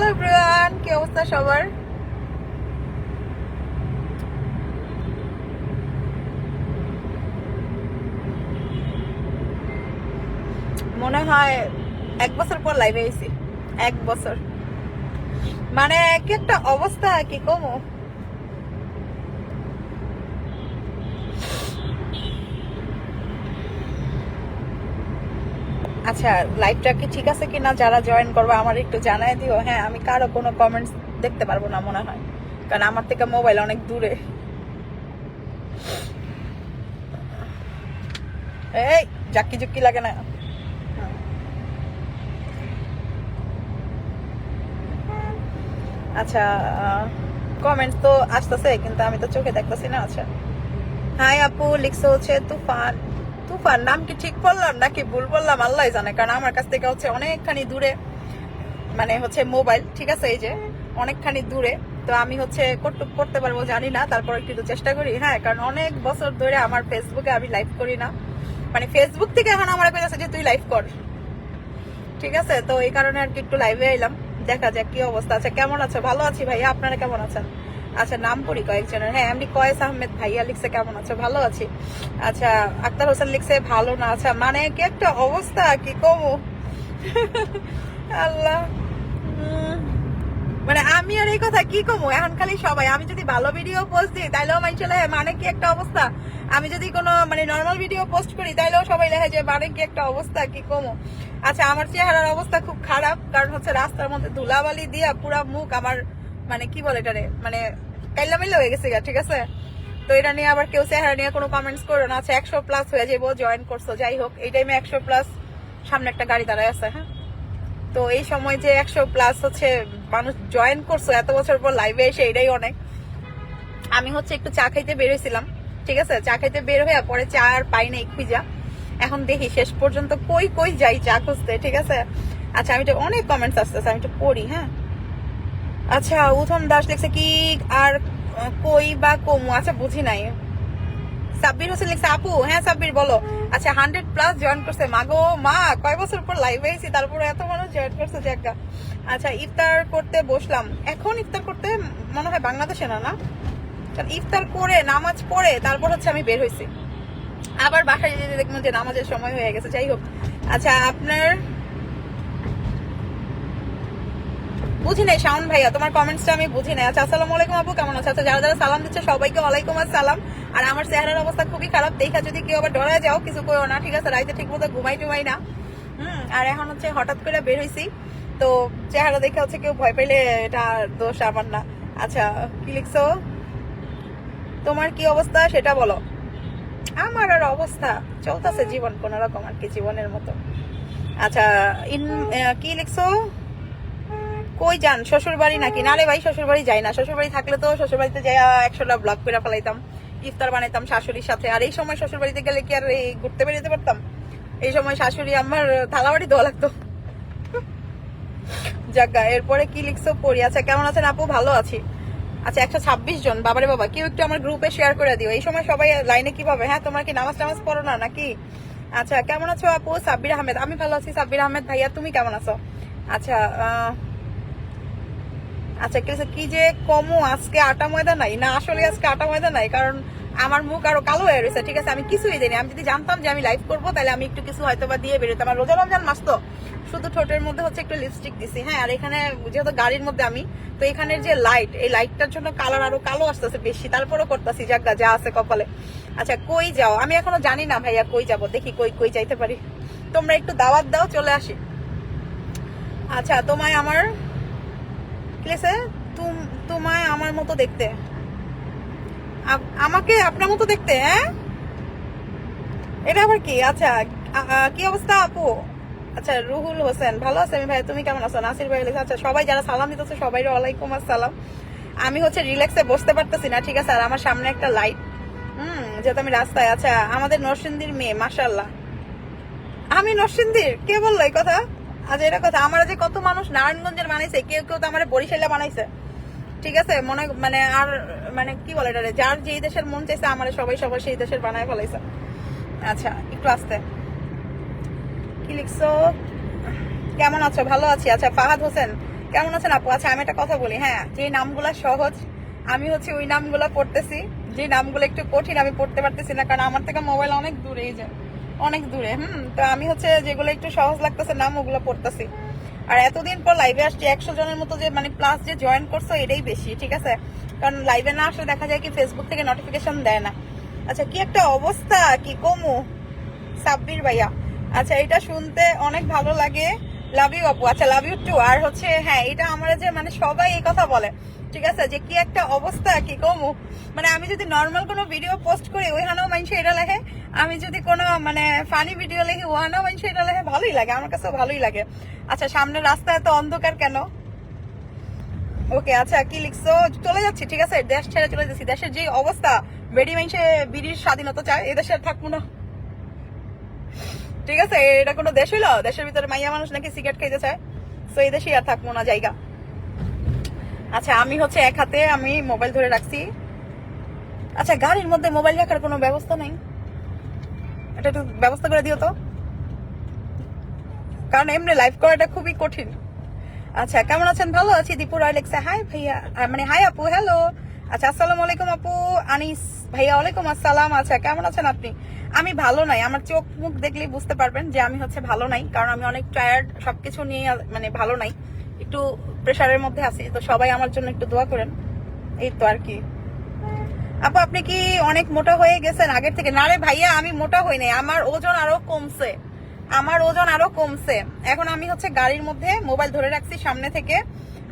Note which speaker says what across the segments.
Speaker 1: Hello everyone, কি অবস্থা সবার? মনে হয় 1 বছর পর লাইভে আইছি। 1 বছর মানে কি একটা অবস্থা, কি কমো। আচ্ছা, লাইভটা কি ঠিক আছে কিনা, যারা জয়েন করবে আমার একটু জানাই দিও। হ্যাঁ, আমি কারো কোনো কমেন্টস দেখতে পারবো না মনে হয়, কারণ আমার থেকে মোবাইল অনেক দূরে। এই জাক্কি জুক্কি লাগে না। আচ্ছা, কমেন্টস তো আসতেছে কিন্তু আমি তো চোখে দেখতেছি না। আচ্ছা, হাই আপু লিখছো হচ্ছে তুফান। তুফান নাম কি ঠিক বললাম নাকি ভুল বললাম আল্লাহ জানে, কারণ আমার কাছ থেকে হচ্ছে অনেকখানি দূরে, মানে হচ্ছে মোবাইল, ঠিক আছে, এই যে অনেকখানি দূরে। তো আমি হচ্ছে কতটুক করতে পারবো জানি না, তারপর একটু চেষ্টা করি। হ্যাঁ, কারণ অনেক বছর ধরে আমার ফেসবুকে আমি লাইভ করি না, মানে ফেসবুক থেকে এখন আমার কাছে যে তুই লাইভ কর, ঠিক আছে। তো এই কারণে আর কি একটু লাইভে এলাম, দেখা যাক কি অবস্থা। আচ্ছা, কেমন আছো? ভালো আছি ভাইয়া, আপনারা কেমন আছেন? আচ্ছা, নাম পড়ি কয়েকজনের। হ্যাঁ, এমনি কয়েস আহমেদ ভাইয়া লিখছে কেমন আছো? ভালো আছি। আচ্ছা, আক্তার হোসেন লিখছে ভালো না। আচ্ছা, মানে কি একটা অবস্থা, কি কমু। আল্লাহ, মানে আমি আর এই কথা কি কমু এখন, খালি সবাই আমি যদি ভালো ভিডিও পোস্ট দিই তাইলেও মানুষ লেখে মানে কি একটা অবস্থা, আমি যদি কোনো মানে নর্মাল ভিডিও পোস্ট করি তাইলেও সবাই লেখে যে মানে কি একটা অবস্থা, কি কমু। আচ্ছা, আমার চেহারার অবস্থা খুব খারাপ, কারণ হচ্ছে রাস্তার মধ্যে ধুলাবালি দিয়া পুরা মুখ আমার, মানে কি বলে এটারে, মানে কাইলামিল্লা হয়ে গেছে, ঠিক আছে। তো এটা নিয়ে আবার কেউ চেহারা নিয়ে কোনো কমেন্টস করো না। আচ্ছা, 100+ হয়ে যাবো, জয়েন করছো, যাই হোক এই টাইমে 100+, সামনে একটা গাড়ি দাঁড়ায় আছে। হ্যাঁ, তো এই সময় যে 100+ হচ্ছে মানুষ জয়েন করছো এত বছর পর লাইভে এসে, এটাই অনেক। আমি হচ্ছে একটু চা খাইতে বের হয়েছিলাম, ঠিক আছে, চা খাইতে বের হয়ে পরে চা আর পাই নাই খুঁজা, এখন দেখি শেষ পর্যন্ত কই কই যাই চা খুঁজতে, ঠিক আছে। আচ্ছা, আমি তো অনেক কমেন্টস আসতেছে, আমি একটু পড়ি। হ্যাঁ, আচ্ছা, উথম দাস লিখছে কি আর কই বা কমু, আচ্ছা বুঝি নাই। সাব্বির হোসেন লিখছে আপু, হ্যাঁ সাব্বির বলো। আচ্ছা, 100+ জয়েন করছে, মাগো মা, কয় বছর পর লাইভে এসেছি তারপরে এত মানুষ জয়েন করছে, জায়গা। আচ্ছা, ইফতার করতে বসলাম, এখন ইফতার করতে মনে হয় বাংলাদেশে না, না ইফতার করে নামাজ পড়ে তারপর হচ্ছে আমি বের হয়েছি, আবার বাসায় যেতে দেখবো যে নামাজের সময় হয়ে গেছে, যাই হোক। আচ্ছা, আপনার বুঝি নাই শাওন ভাইয়া, তোমার কমেন্টসটা আমি বুঝি নাই। আচ্ছা, আসসালামু আলাইকুম আপু, কেমন আছে? আচ্ছা, যারা যারা সালাম দিচ্ছে সবাইকে ওয়ালাইকুম আসসালাম। আর আমার চেহারার অবস্থা খুবই খারাপ, দেখা যদি কেউ আবার ডরা যাও কিছু করো না, ঠিক আছে, রাইতে ঠিক মতো ঘুমাই টুমাই না। আর এখন হচ্ছে হঠাৎ করে বের হয়েছি, তো চেহারা দেখে হচ্ছে কেউ ভয় পেলে এটা দোষ আমার না। আচ্ছা, কি লিখছো? তোমার কি অবস্থা সেটা বলো। আমার আর অবস্থা চলতেছে জীবন কোন রকম আর কি, জীবনের মতো। আচ্ছা, কি লিখছো? কই যান, শ্বশুর বাড়ি নাকি? না রে ভাই, শ্বশুর বাড়ি যাই না। শ্বশুর বাড়ি থাকলে তো শ্বশুর বাড়িতে যাই 100টা ব্লগ করে ফেলাইতাম, ইফতার বানাইতাম শাশুড়ির সাথে। আর এই সময় শ্বশুর বাড়িতে গেলে কি আর এই ঘুরতে বেরিয়ে পারতাম? এই সময় শাশুড়ি আমার থালাবাড়ি ধোয়া লাগতো। জায়গা। এরপরে কি লিখছো পড়ি। আচ্ছা, কেমন আছেন আপু? ভালো আছি। আচ্ছা, 126 জন, বাবারে বাবা, কেউ একটু আমার গ্রুপে শেয়ার করে দিও। এই সময় সবাই লাইনে কিভাবে? হ্যাঁ, তোমার কি নামাজ টামাজ পড়ো না নাকি? আচ্ছা, কেমন আছো আপু? সাব্বির আহমেদ, আমি ভালো আছি সাব্বির আহমেদ ভাইয়া, তুমি কেমন আছো? আচ্ছা, আচ্ছা, কি যে কমু, আজকে আটা ময়দা নাই না, আসলে আজকে আটা ময়দা নাই, কারণ আমার মুখ আরো কালো হয়ে রয়েছে, ঠিক আছে। আমি কিছুই দিইনি, আমি যদি জানতাম যে আমি লাইভ করবো তাহলে আমি একটু কিছু হয়তো বা দিয়ে বেরোতাম। আমার রোজা রমজান মাস তো, শুধু ঠোঁটের মধ্যে হচ্ছে একটু লিপস্টিক দিছি। হ্যাঁ, আর এখানে যেহেতু গাড়ির মধ্যে আমি, তো এখানের যে লাইট, এই লাইটটার জন্য কালার আরো কালো আসতেছে বেশি, তারপরও করতেছি জাগা যা আছে কপালে। আচ্ছা, কই যাও? আমি এখনো জানি না ভাইয়া কই যাব, দেখি কই কই যাইতে পারি, তোমরা একটু দাওয়াত দাও, চলে আসি। আচ্ছা, তোমায় আমার ক্লেসে, তোমায় আমার মতো দেখতে, আমাকে আপনার মতো দেখতে, হ্যাঁ, এটা আবার কি? আচ্ছা, কি অবস্থা আপু? আচ্ছা, রুহুল হোসেন, ভালো আছে আমি ভাই, তুমি কেমন আছো? নাসির ভাই লিখেছে। আচ্ছা, সবাই যারা সালাম দিতেছে সবাই ওয়ালাইকুম আসসালাম। আমি হচ্ছে রিল্যাক্সে বসতে পারতেছি না, ঠিক আছে, আর আমার সামনে একটা লাইট, যেহেতু আমি রাস্তায়। আচ্ছা, আমাদের নরসিংদীর মেয়ে, মাশাআল্লাহ। আমি নরসিংদীর? কে বললো এই কথা? আচ্ছা, এটা কথা, আমার যে কত মানুষ নারায়ণগঞ্জের বানাইছে, কেউ কেউ তো আমার বরিশালে বানাইছে, ঠিক আছে, মনে মানে আর মানে কি বলে এটা, যার যেই দেশের মন চাইছে আমার সবাই সবার সেই দেশের বানায় ফেলাইছে। আচ্ছা, একটু আসতে। কি লিখছো? কেমন আছো? ভালো আছি। আচ্ছা, ফাহাদ হোসেন, কেমন আছেন আপু? আচ্ছা আমি একটা কথা বলি, হ্যাঁ যে নামগুলা সহজ আমি হচ্ছে ওই নামগুলা পড়তেছি, যে নামগুলো একটু কঠিন আমি পড়তে পারতেছি না, কারণ আমার থেকে মোবাইল অনেক দূরে, এই যে অনেক দূরে। তো আমি হচ্ছে যেগুলো একটু সহজ লাগতেছে নাম ওগুলো পড়তেছি। আর এতদিন পর লাইভে আসছি, 100 জনের মতো যে মানে প্লাস যে জয়েন করছো এটাই বেশি, ঠিক আছে? কারণ লাইভে না আসলে দেখা যায় কি ফেসবুক থেকে নোটিফিকেশন দেয় না। আচ্ছা কি একটা অবস্থা, কি কমু সাব্বির ভাইয়া। আচ্ছা এটা শুনতে অনেক ভালো লাগে, লাভ ইউ আপু। আচ্ছা লাভ ইউ টু। আর হচ্ছে হ্যাঁ এটা আমরা যে মানে সবাই এই কথা বলে, ঠিক আছে, যে কি একটা অবস্থা কি কমু। মানে আমি যদি নর্মাল কোনো ভিডিও পোস্ট করি ওইখানেও মানুষ এটা লেখে, আমি যদি কোনো মানে ফানি ভিডিও লিখি ওখানেও মানুষ এটা লেখে, ভালোই লাগে, আমার কাছেও ভালোই লাগে। আচ্ছা সামনের রাস্তা এত অন্ধকার কেন? ওকে আচ্ছা কি লিখছো? চলে যাচ্ছি, ঠিক আছে, দেশ ছেড়ে চলে যাচ্ছি। দেশের যে অবস্থা, বেডি মানুষে বিড়ির স্বাধীনতা চায়, এই দেশে আর থাকবো না, ঠিক আছে? এটা কোনো দেশ হইলো? দেশের ভিতরে মাইয়া মানুষ নাকি সিগারেট খাইতে চায়, তো এই দেশে আর থাকবো না জায়গা। আচ্ছা আমি হচ্ছে এক হাতে আমি মোবাইল ধরে রাখছি। আচ্ছা গাড়ির মধ্যে মোবাইল রাখার কোনো ব্যবস্থা নেই? এটা একটু ব্যবস্থা করে দিও তো, কারণ এমনি লাইভ করাটা খুবই কঠিন। আচ্ছা কেমন আছেন? ভালো আছি। দীপু রায় লেখছে হাই ভাইয়া, মানে হাই আপু, হ্যালো। আচ্ছা আসসালামু আলাইকুম আপু। আনিস ভাইয়া ওয়ালাইকুম আসসালাম। আচ্ছা কেমন আছেন আপনি? আমি ভালো নাই, আমার চোখ মুখ দেখলেই বুঝতে পারবেন যে আমি হচ্ছে ভালো নাই, কারণ আমি অনেক টায়ার্ড, সবকিছু নিয়ে মানে ভালো নাই, একটু প্রেশারের মধ্যে আছি। তো সবাই আমার জন্য একটু দোয়া করেন, এই তো আর কি। আপু আপনি কি অনেক মোটা হয়ে গেছেন আগের থেকে? না রে ভাইয়া আমি মোটা হই নাই, আমার ওজন আরো কমছে, আমার ওজন আরো কমছে। এখন আমি হচ্ছে গাড়ির মধ্যে মোবাইল ধরে রাখছি সামনে থেকে,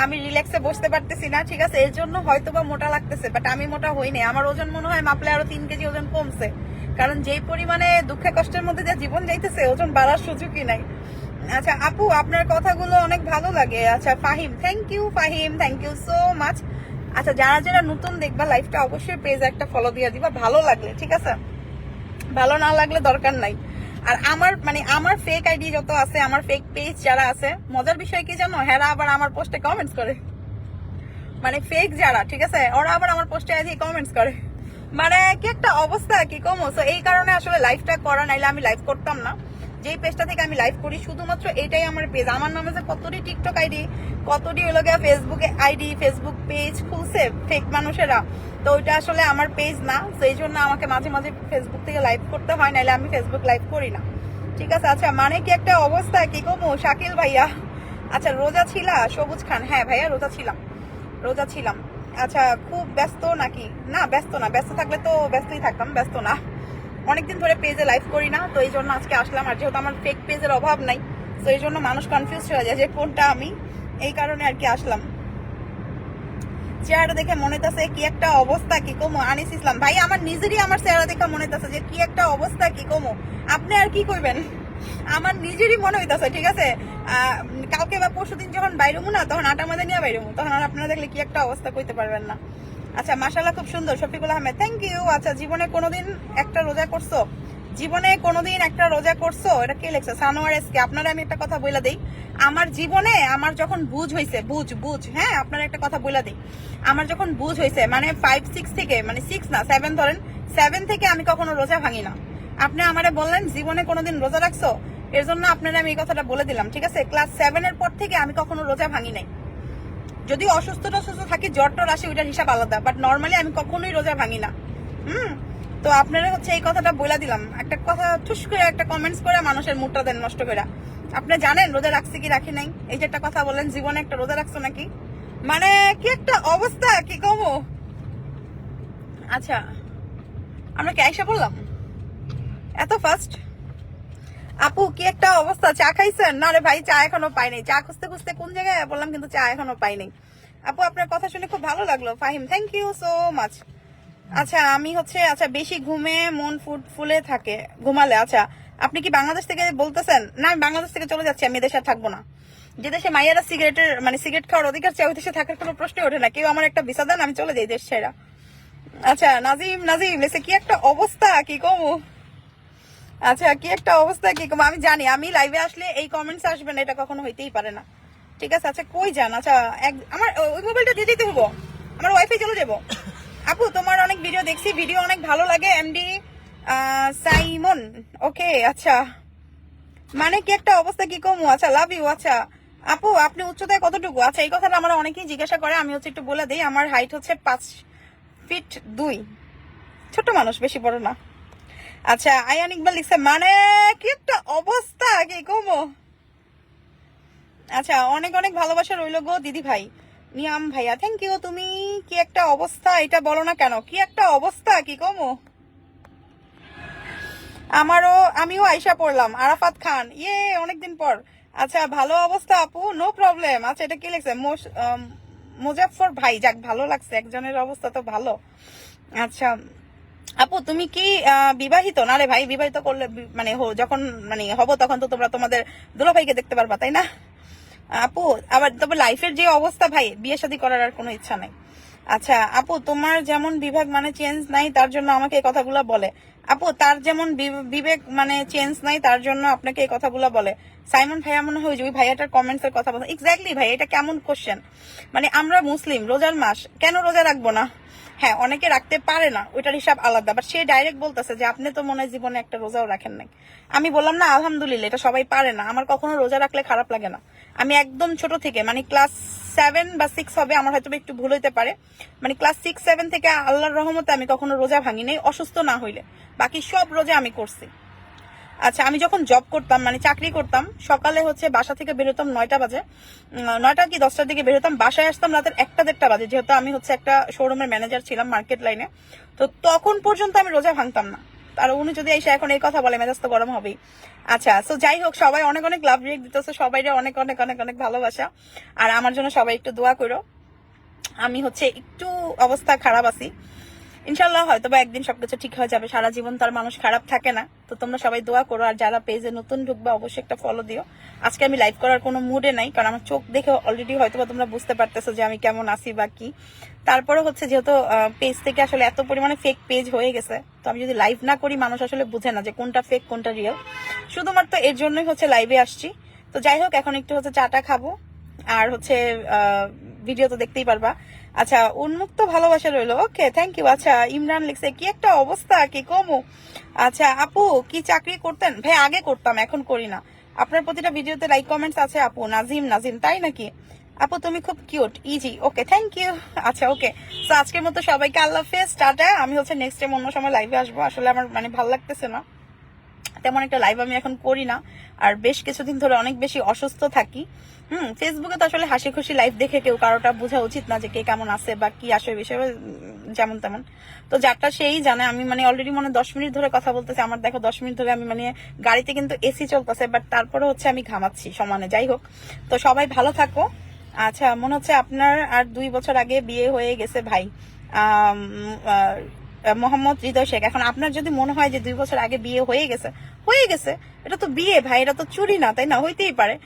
Speaker 1: আমি রিল্যাক্সে বসতে পারতেছি না, ঠিক আছে, এর জন্য হয়তো বা মোটা লাগতেছে, বাট আমি মোটা হই নাই। আমার ওজন মনে হয় মাপলে আরো 3 কেজি ওজন কমছে, কারণ যেই পরিমাণে দুঃখে কষ্টের মধ্যে যে জীবন যাইতেছে ওজন বাড়ার সুযোগই নাই। আচ্ছা আপু আপনার কথাগুলো অনেক ভালো লাগে। আচ্ছা Fahim, thank you Fahim, thank you so much. আচ্ছা যারা যারা নতুন দেখবা লাইভটা অবশ্যই পেজ একটা ফলো দিয়ে দিবা ভালো লাগলে, ঠিক আছে, ভালো না লাগলে দরকার নাই। আর আমার মানে আমার ফেক আইডি যত আছে, আমার ফেক পেজ যারা আছে, মজার বিষয় কি জানো, হেরা আবার আমার পোস্টে কমেন্টস করে, মানে ফেক যারা, ঠিক আছে, ওরা আবার আমার পোস্টে এসে কমেন্টস করে, মানে কি একটা অবস্থা কি কমো। তো এই কারণে আসলে লাইভটা করা, নাইলে আমি লাইভ করতাম না। যেই পেজটা থেকে আমি লাইভ করি শুধুমাত্র এটাই আমার পেজ। আমার নামে যে কতটি টিকটক আইডি, কতটি হলো গিয়া ফেসবুকে আইডি, ফেসবুক পেজ খুলছে ফেক মানুষেরা, তো ওইটা আসলে আমার পেজ না। তো এই জন্য আমাকে মাঝে মাঝে ফেসবুক থেকে লাইভ করতে হয়, নাইলে আমি ফেসবুক লাইভ করি না, ঠিক আছে। আচ্ছা মানে কি একটা অবস্থা কি কমো শাকিল ভাইয়া। আচ্ছা রোজা ছিলা? সবুজ খান, হ্যাঁ ভাইয়া রোজা ছিলাম, রোজা ছিলাম। আচ্ছা খুব ব্যস্ত নাকি? না ব্যস্ত না, ব্যস্ত থাকলে তো ব্যস্তই থাকতাম, ব্যস্ত না। অনেকদিন ধরে পেজে লাইভ করি না, তো এই জন্য আজকে আসলাম। আর যেহেতু আমার ফেক পেজের অভাব নাই, তো এই জন্য মানুষ কনফিউজ হয়ে যায় যে কোনটা আমি, এই কারণে আর কি আসলাম। চেহারা দেখে মনে হইতেছে কি একটা অবস্থা কি কমো। আনিস ইসলাম ভাই আমার নিজেরই আমার চেহারা দেখে মনে হইতেছে যে কি একটা অবস্থা কি কমো, আপনি আর কি কইবেন, আমার নিজেরই মনে হইতেছে, ঠিক আছে। কালকে বা পরশুদিন যখন বাইরমু না, তখন আটা মাঝে নিয়ে বাইরমু, তখন আর আপনারা দেখলে কি একটা অবস্থা কইতে পারবেন না। আচ্ছা মাশাআল্লাহ খুব সুন্দর, শফিকুল আহমেদ, থ্যাংক ইউ। আচ্ছা জীবনে কোনোদিন একটা রোজা করছো? জীবনে কোনোদিন একটা রোজা করছো? এটা কে লেখছে? সানোয়ার এসকে। আপনারা আমি একটা কথা বইলা দিই, আমার জীবনে আমার যখন বুঝ হয়েছে, বুঝ হ্যাঁ আপনারা একটা কথা বইলা দিই, আমার যখন বুঝ হয়েছে মানে 5-6 থেকে, মানে 6 না 7 ধরেন, 7 থেকে আমি কখনো রোজা ভাঙি না। আপনি আমারে বললেন জীবনে কোনোদিন রোজা রাখছো, এর জন্য আপনারা আমি এই কথাটা বলে দিলাম, ঠিক আছে। ক্লাস 7 এর পর থেকে আমি কখনো রোজা ভাঙি নাই। যদি অসুস্থ থাকি, জ্বর টর আসে, ওইটার হিসাব আলাদা, বাট নর্মালি আমি কখনোই রোজা ভাঙি না। তো আপনারা হচ্ছে এই কথাটা বলে দিলাম। একটা কথা ঠুস করে একটা কমেন্টস করে মানুষের মুডটা দেন নষ্ট করে। আপনি জানেন রোজা রাখছি কি রাখি নাই? এই যে একটা কথা বললেন জীবনে একটা রোজা রাখছো নাকি, মানে কি একটা অবস্থা কি কমো। আচ্ছা আমরা কি আইসা বললাম এত ফাস্ট? আপু কি একটা অবস্থা, চা খাইছেন? না রে ভাই চা এখনো পাই নাই, চা খুঁজতে খুঁজতে কোন জায়গায় বললাম, কিন্তু চা এখনো পাই নাই। আপু আপনার কথা শুনে খুব ভালো লাগলো Fahim, thank you so much. আচ্ছা আমি হচ্ছে আচ্ছা বেশি ঘুমে মন ফুলে থাকে ঘুমালে। আচ্ছা আপনি কি বাংলাদেশ থেকে বলতেছেন? না আমি বাংলাদেশ থেকে চলে যাচ্ছি, আমি এদেশে আর থাকবো না। যে দেশে মাইয়ারা সিগারেটের মানে সিগারেট খাওয়ার অধিকার চাই, ওই দেশে থাকার কোনো প্রশ্নই ওঠে না। কেউ আমার একটা ভিসা দেন, আমি চলে যাই দেশ ছেড়া। আচ্ছা নাজিম লেসে কি একটা অবস্থা কি কমু। আচ্ছা কি একটা অবস্থা কি কমু, আমি জানি আমি লাইভে আসলে এই কমেন্টস আসবে না, এটা কখনো হইতেই পারে না, ঠিক আছে। আচ্ছা কই যান? আচ্ছা আমার ওই মোবাইলটা দিয়ে দিতে হবো, আমার ওয়াইফাই চলে যাবো। আপু তোমার অনেক ভিডিও দেখছি, ভিডিও অনেক ভালো লাগে, এমডি সাইমন, ওকে। আচ্ছা মানে কি একটা অবস্থা কি কমু। আচ্ছা লাভ ইউ। আচ্ছা আপু আপনি উচ্চতায় কতটুকু? আচ্ছা এই কথাটা আমরা অনেকেই জিজ্ঞাসা করে, আমি হচ্ছে একটু বলে দিই। আমার হাইট হচ্ছে 5'2", ছোট মানুষ, বেশি বড় না। আচ্ছা আয়ান ইকবাল লিখছে মানে কি একটা অবস্থা, কি কমো। আচ্ছা অনেক অনেক ভালোবাসা রইলো গো দিদি ভাই। নিয়াম ভাইয়া থ্যাংক ইউ। তুমি কি একটা অবস্থা, এটা বলো না কেন, কি একটা অবস্থা, কি কমো। আমিও আয়শা পড়লাম, আরাফাত খান, ইয়ে অনেকদিন পর। আচ্ছা ভালো অবস্থা আপু, নো প্রবলেম। আচ্ছা এটা কি লিখছে, মুজাফফর ভাই, যাক ভালো লাগছে, একজনের অবস্থা তো ভালো। আচ্ছা আপু তুমি কি বিবাহিত? না রে ভাই, বিবাহিত করলে মানে যখন মানে হব তখন তো তোমরা তোমাদের দুলাভাইকে দেখতে পারবা, তাই না আপু? আবার তবে লাইফের যে অবস্থা ভাই, বিয়ে শাদী করার আর কোনো ইচ্ছা নাই। আচ্ছা আপু তোমার যেমন বিভাগ মানে চেঞ্জ নাই, তার জন্য আমাকে এই কথাগুলো বলে। আপু তার যেমন বিবেক মানে চেঞ্জ নাই, তার জন্য আপনাকে এই কথাগুলো বলে। সাইমন ভাইয়া মনে হয় ওই ভাইয়াটার কমেন্টস এর কথা বলছে। এক্স্যাক্টলি ভাই, এটা কেমন কোশ্চেন? মানে আমরা মুসলিম, রোজার মাস, কেন রোজা রাখবো না? হ্যাঁ অনেকে রাখতে পারে না, ওইটার হিসাব আলাদা, বাট সে ডাইরেক্ট বলতেছে যে আপনি তো মনে হয় জীবনে একটা রোজাও রাখেন নাই। আমি বললাম না আলহামদুলিল্লাহ, এটা সবাই পারে না, আমার কখনো রোজা রাখলে খারাপ লাগে না। আমি একদম ছোট থেকে মানে ক্লাস 7 বা 6 হবে, আমার হয়তো একটু ভুল হইতে পারে, মানে ক্লাস 6-7 থেকে আল্লাহর রহমতে আমি কখনো রোজা ভাঙি নাই, অসুস্থ না হইলে। বাকি সব রোজা আমি করছি। আচ্ছা আমি যখন জব করতাম মানে চাকরি করতাম, সকালে হচ্ছে বাসা থেকে বেরোতাম 9টা বাজে, 9টা কি 10টার দিকে বেরোতাম, বাসায় আসতাম রাতের 1টা-1:30 বাজে, যেহেতু আমি হচ্ছে একটা শোরুমের ম্যানেজার ছিলাম মার্কেট লাইনে। তো তখন পর্যন্ত আমি রোজা ভাঙতাম না। আর উনি যদি এসে এখন এই কথা বলে, মেজাজ তো গরম হবেই। আচ্ছা তো যাই হোক, সবাই অনেক অনেক লাভ রিয়েক্ট দিতেছে, সবাই অনেক অনেক অনেক অনেক ভালোবাসা। আর আমার জন্য সবাই একটু দোয়া করো, আমি হচ্ছে একটু অবস্থা খারাপ আছি। ইনশাল্লাহ হয়তো বা একদিন সবকিছু ঠিক হয়ে যাবে, সারা জীবন তার মানুষ খারাপ থাকে না। তো তোমরা সবাই দোয়া করো, আর যারা পেজে নতুন ঢুকবে অবশ্যই একটা ফলো দিও। আজকে আমি লাইভ করার কোনো মুডে নাই, কারণ আমার চোখ দেখে অলরেডি হয়তো বা তোমরা বুঝতে পারতেছো যে আমি কেমন আছি বা কি। তারপরে হচ্ছে যেহেতু পেজ থেকে আসলে এত পরিমাণে ফেক পেজ হয়ে গেছে, তো আমি যদি লাইভ না করি মানুষ আসলে বুঝে না যে কোনটা ফেক কোনটা রিয়েল। শুধুমাত্র এর জন্যই হচ্ছে লাইভে আসছি। তো যাই হোক, এখন একটু হচ্ছে চাটা খাবো, আর হচ্ছে ভিডিও তো দেখতেই পারবা। আচ্ছা উন্মুক্ত ভালোবাসা রইলো, ওকে থ্যাংক ইউ। আচ্ছা ইমরান লিখছে কি একটা অবস্থা, কি কমু। আচ্ছা আপু কি চাকরি করতেন? ভাই আগে করতাম, এখন করি না। আপনার প্রতিটা ভিডিওতে লাইক কমেন্টস আছে আপু। নাজিম তাই নাকি? আপু তুমি খুব cute, easy, okay thank you. আচ্ছা ওকে, তো আজকের মতো সবাইকে আল্লাহ হাফেজ, টাটা। আমি হচ্ছে নেক্সট টাইম অন্য সময় লাইভে আসবো, আসলে আমার মানে ভালো লাগতেছে না, তেমন একটা লাইভ আমি এখন করি না। আর বেশ কিছুদিন ধরে অনেক বেশি অসুস্থ থাকি। ফেসবুকে তো আসলে হাসি খুশি লাইভ দেখে কেউ কারোটা বোঝা উচিত না যে কে কেমন আছে বা কি আসে বিষয়ে, যেমন তেমন। তো যারটা সেই জানে, আমি মানে অলরেডি মনে 10 মিনিট ধরে কথা বলতেছি, আমার দেখো 10 মিনিট ধরে আমি মানে গাড়িতে কিন্তু এসি চলতেছে, বাট তারপরে হচ্ছে আমি ঘামাচ্ছি সমানে। যাই হোক, তো সবাই ভালো থাকো। আচ্ছা মনে হচ্ছে আপনার আর 2 বছর আগে বিয়ে হয়ে গেছে ভাই। মোহাম্মদ হৃদয় শেখ, এখন আপনার যদি মনে হয় যে 2 বছর আগে বিয়ে হয়ে গেছে, হয়ে গেছে, এটা তো বিয়ে ভাই, এটা তো চুরি না, তাই না? হইতেই পারে।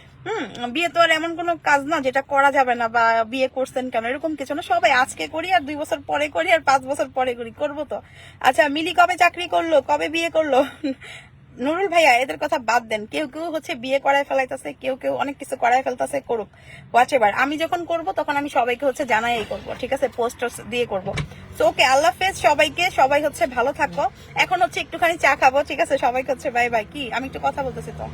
Speaker 1: বিয়ে তো আর এমন কোনো কাজ না যেটা করা যাবে না, বা বিয়ে করছেন কেন এরকম কিছু না। সবাই আজকে করি, আর 2 বছর পরে করি, আর 5 বছর পরে করি, করবো তো। আচ্ছা মিলি কবে চাকরি করলো, কবে বিয়ে করলো? নুরুল ভাইয়া এদের কথা বাদ দেন, কেউ কেউ হচ্ছে বিয়ে করায় ফেলাইতেছে, কেউ কেউ অনেক কিছু করায় ফেলতেছে, করুক, হোয়াট এভার। আমি যখন করব তখন আমি সবাইকে হচ্ছে জানাই করব, ঠিক আছে, পোস্টার দিয়ে করব। তো ওকে, আল্লাহ হাফেজ সবাইকে, সবাই হচ্ছে ভালো থাকো। এখন হচ্ছে একটুখানি চা খাবো, ঠিক আছে, সবাইকে হচ্ছে বাই বাই। কি আমি একটু কথা বলতেছি তো।